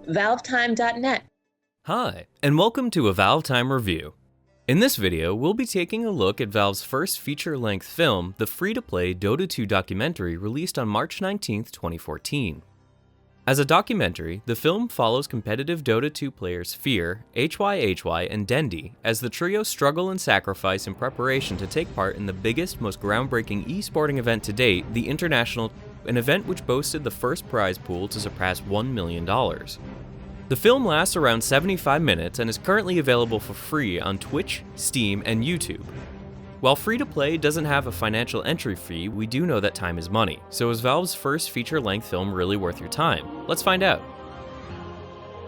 ValveTime.net. Hi, and welcome to a ValveTime review. In this video, we'll be taking a look at Valve's first feature-length film, the free-to-play Dota 2 documentary released on March 19, 2014. As a documentary, the film follows competitive Dota 2 players Fear, HY, and Dendi as the trio struggle and sacrifice in preparation to take part in the biggest, most groundbreaking eSporting event to date, the International, an event which boasted the first prize pool to surpass $1 million. The film lasts around 75 minutes and is currently available for free on Twitch, Steam, and YouTube. While free-to-play doesn't have a financial entry fee, we do know that time is money, so is Valve's first feature-length film really worth your time? Let's find out.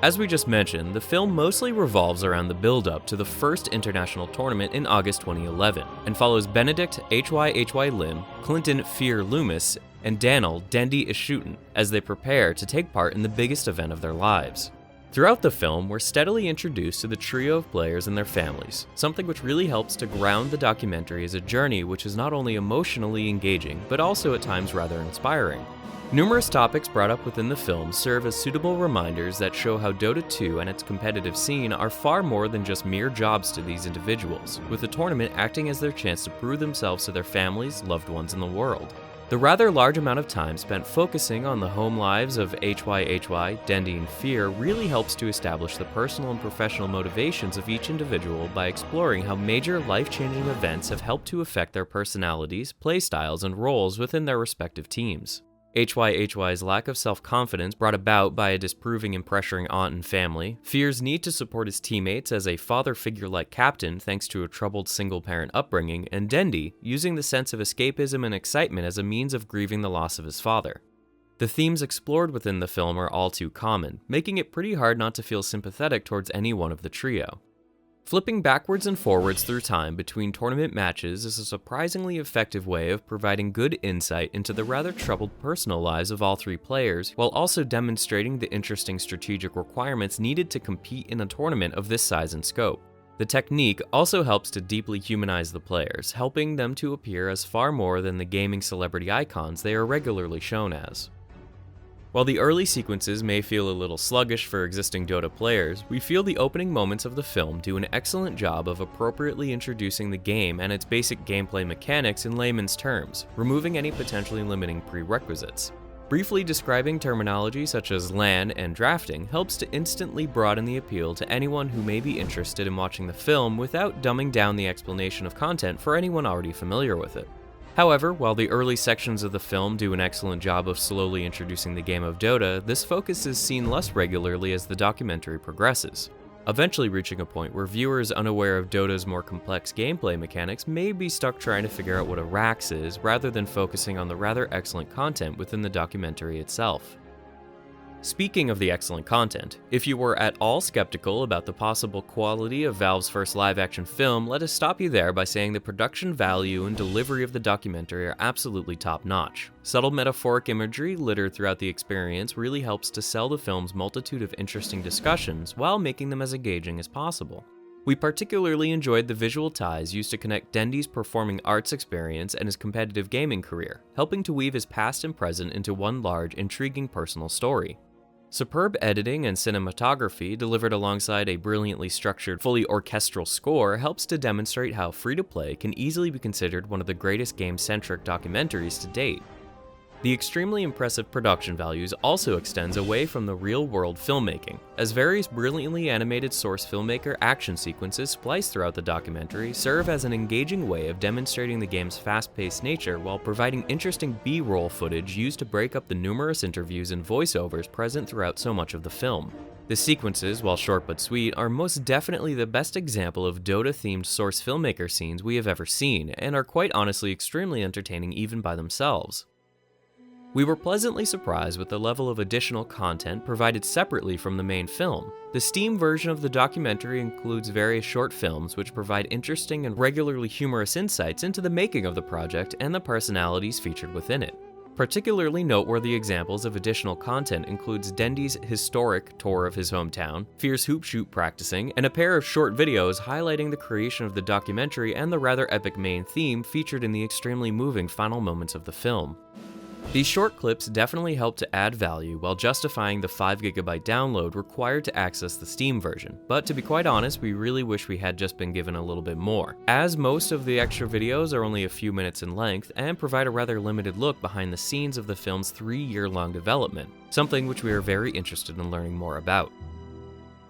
As we just mentioned, the film mostly revolves around the build-up to the first international tournament in August 2011, and follows Benedict HY Lim, Clinton Fear Loomis, and Daniel Dendi Ishuten as they prepare to take part in the biggest event of their lives. Throughout the film, we're steadily introduced to the trio of players and their families, something which really helps to ground the documentary as a journey which is not only emotionally engaging, but also at times rather inspiring. Numerous topics brought up within the film serve as suitable reminders that show how Dota 2 and its competitive scene are far more than just mere jobs to these individuals, with the tournament acting as their chance to prove themselves to their families, loved ones, and the world. The rather large amount of time spent focusing on the home lives of HY, Dendi, and Fear really helps to establish the personal and professional motivations of each individual by exploring how major life-changing events have helped to affect their personalities, playstyles, and roles within their respective teams. HY's lack of self-confidence brought about by a disproving and pressuring aunt and family, Fear's need to support his teammates as a father figure-like captain thanks to a troubled single-parent upbringing, and Dendi using the sense of escapism and excitement as a means of grieving the loss of his father. The themes explored within the film are all too common, making it pretty hard not to feel sympathetic towards any one of the trio. Flipping backwards and forwards through time between tournament matches is a surprisingly effective way of providing good insight into the rather troubled personal lives of all three players, while also demonstrating the interesting strategic requirements needed to compete in a tournament of this size and scope. The technique also helps to deeply humanize the players, helping them to appear as far more than the gaming celebrity icons they are regularly shown as. While the early sequences may feel a little sluggish for existing Dota players, we feel the opening moments of the film do an excellent job of appropriately introducing the game and its basic gameplay mechanics in layman's terms, removing any potentially limiting prerequisites. Briefly describing terminology such as LAN and drafting helps to instantly broaden the appeal to anyone who may be interested in watching the film without dumbing down the explanation of content for anyone already familiar with it. However, while the early sections of the film do an excellent job of slowly introducing the game of Dota, this focus is seen less regularly as the documentary progresses, eventually reaching a point where viewers unaware of Dota's more complex gameplay mechanics may be stuck trying to figure out what a Rax is rather than focusing on the rather excellent content within the documentary itself. Speaking of the excellent content, if you were at all skeptical about the possible quality of Valve's first live-action film, let us stop you there by saying the production value and delivery of the documentary are absolutely top-notch. Subtle metaphoric imagery littered throughout the experience really helps to sell the film's multitude of interesting discussions while making them as engaging as possible. We particularly enjoyed the visual ties used to connect Dendi's performing arts experience and his competitive gaming career, helping to weave his past and present into one large, intriguing personal story. Superb editing and cinematography delivered alongside a brilliantly structured, fully orchestral score helps to demonstrate how free-to-play can easily be considered one of the greatest game-centric documentaries to date. The extremely impressive production values also extends away from the real-world filmmaking, as various brilliantly animated source filmmaker action sequences spliced throughout the documentary serve as an engaging way of demonstrating the game's fast-paced nature while providing interesting B-roll footage used to break up the numerous interviews and voiceovers present throughout so much of the film. The sequences, while short but sweet, are most definitely the best example of Dota-themed source filmmaker scenes we have ever seen, and are quite honestly extremely entertaining even by themselves. We were pleasantly surprised with the level of additional content provided separately from the main film. The Steam version of the documentary includes various short films which provide interesting and regularly humorous insights into the making of the project and the personalities featured within it. Particularly noteworthy examples of additional content includes Dendi's historic tour of his hometown, Fear's hoop shoot practicing, and a pair of short videos highlighting the creation of the documentary and the rather epic main theme featured in the extremely moving final moments of the film. These short clips definitely help to add value while justifying the 5GB download required to access the Steam version, but to be quite honest, we really wish we had just been given a little bit more, as most of the extra videos are only a few minutes in length and provide a rather limited look behind the scenes of the film's 3-year-long development, something which we are very interested in learning more about.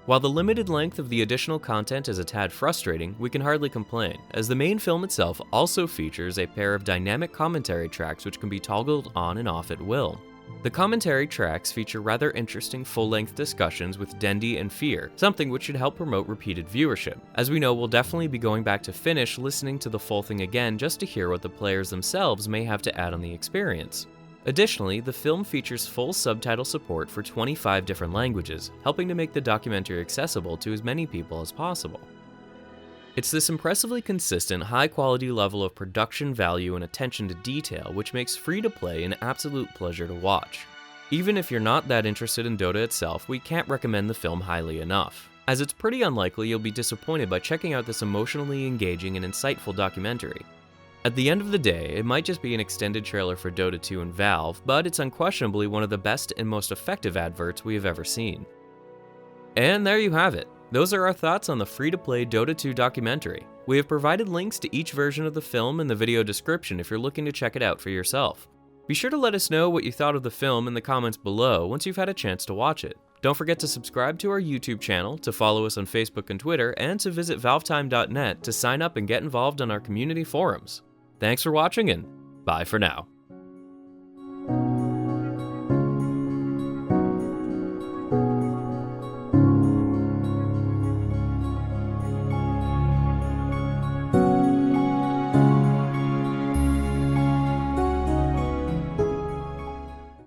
While the limited length of the additional content is a tad frustrating, we can hardly complain, as the main film itself also features a pair of dynamic commentary tracks which can be toggled on and off at will. The commentary tracks feature rather interesting full-length discussions with Dendi and Fear, something which should help promote repeated viewership. As we know, we'll definitely be going back to finish listening to the full thing again just to hear what the players themselves may have to add on the experience. Additionally, the film features full subtitle support for 25 different languages, helping to make the documentary accessible to as many people as possible. It's this impressively consistent, high-quality level of production value and attention to detail which makes free-to-play an absolute pleasure to watch. Even if you're not that interested in Dota itself, we can't recommend the film highly enough, as it's pretty unlikely you'll be disappointed by checking out this emotionally engaging and insightful documentary. At the end of the day, it might just be an extended trailer for Dota 2 and Valve, but it's unquestionably one of the best and most effective adverts we have ever seen. And there you have it. Those are our thoughts on the free-to-play Dota 2 documentary. We have provided links to each version of the film in the video description if you're looking to check it out for yourself. Be sure to let us know what you thought of the film in the comments below once you've had a chance to watch it. Don't forget to subscribe to our YouTube channel, to follow us on Facebook and Twitter, and to visit valvetime.net to sign up and get involved in our community forums. Thanks for watching, and bye for now.